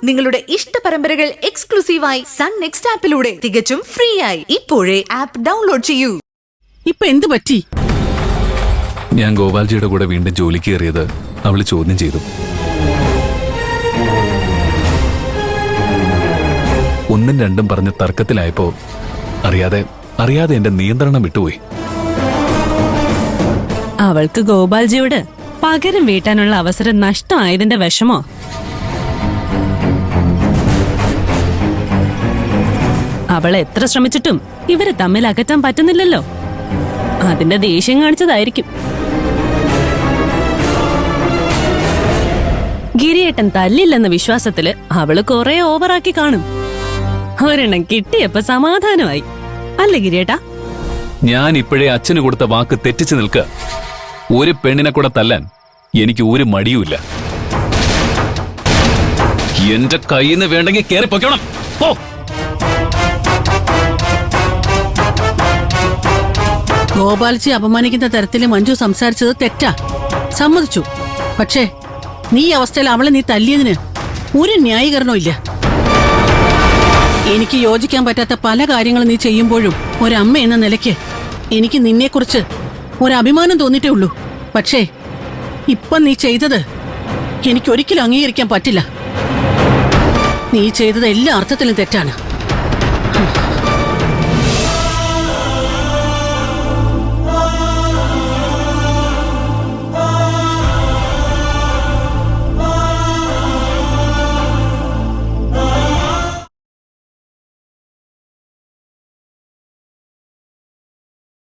നിങ്ങളുടെ ഇഷ്ട പരമ്പരകൾ എക്സ്ക്ലൂസീവായി സൺ നെക്സ്റ്റ് ആപ്പിലൂടെ തികച്ചും ഫ്രീ ആയി ഇപ്പോഴേ ആപ്പ് ഡൗൺലോഡ് ചെയ്യൂ. ഇപ്പൊ എന്ത് പറ്റി? ഞാൻ ഗോപാൽജിയുടെ കൂടെ വീണ്ടും ജോലിക്ക് കയറിയത് അവള് ചോദ്യം ചെയ്തു. ഒന്നും രണ്ടും പറഞ്ഞ് തർക്കത്തിലായപ്പോ അറിയാതെ എന്റെ നിയന്ത്രണം വിട്ടുപോയി. അവൾക്ക് ഗോപാൽജിയോട് പകരം വീട്ടാനുള്ള അവസരം നഷ്ടമായതിന്റെ വിഷമോ? അവൾ എത്ര ശ്രമിച്ചിട്ടും ഇവരെ തമ്മിൽ അകറ്റാൻ പറ്റുന്നില്ലല്ലോ. അതിന്റെ ദേഷ്യം കാണിച്ചതായിരിക്കും. ഗിരിയേട്ടൻ തല്ലില്ലെന്ന വിശ്വാസത്തില് അവള് കുറെ ഓവറാക്കി കാണും. ഒരെണ്ണം കിട്ടിയപ്പോ സമാധാനമായി അല്ലേ ഗിരിയേട്ടാ? ഞാൻ ഇപ്പോഴേ അച്ഛന് കൊടുത്ത വാക്ക് തെറ്റിച്ചു നിൽക്കുക. ഒരു പെണ്ണിനെ കൂടെ തല്ലാൻ എനിക്ക് ഒരു മടിയുമില്ല. എന്റെ കയ്യിൽ നിന്ന് വേണ്ടെങ്കിൽ കേറി പൊയ്ക്കണം. പോ. ഗോപാൽജി അപമാനിക്കുന്ന തരത്തിൽ മഞ്ജു സംസാരിച്ചത് തെറ്റാ, സമ്മതിച്ചു. പക്ഷേ നീ അവസ്ഥയിൽ അവളെ നീ തല്ലിയതിന് ഒരു ന്യായീകരണവും ഇല്ല. എനിക്ക് യോജിക്കാൻ പറ്റാത്ത പല കാര്യങ്ങളും നീ ചെയ്യുമ്പോഴും ഒരമ്മ എന്ന നിലയ്ക്ക് എനിക്ക് നിന്നെക്കുറിച്ച് ഒരഭിമാനം തോന്നിയിട്ടേ ഉള്ളൂ. പക്ഷേ ഇപ്പം നീ ചെയ്തത് എനിക്കൊരിക്കലും അംഗീകരിക്കാൻ പറ്റില്ല. നീ ചെയ്തത് എല്ലാ അർത്ഥത്തിലും തെറ്റാണ്.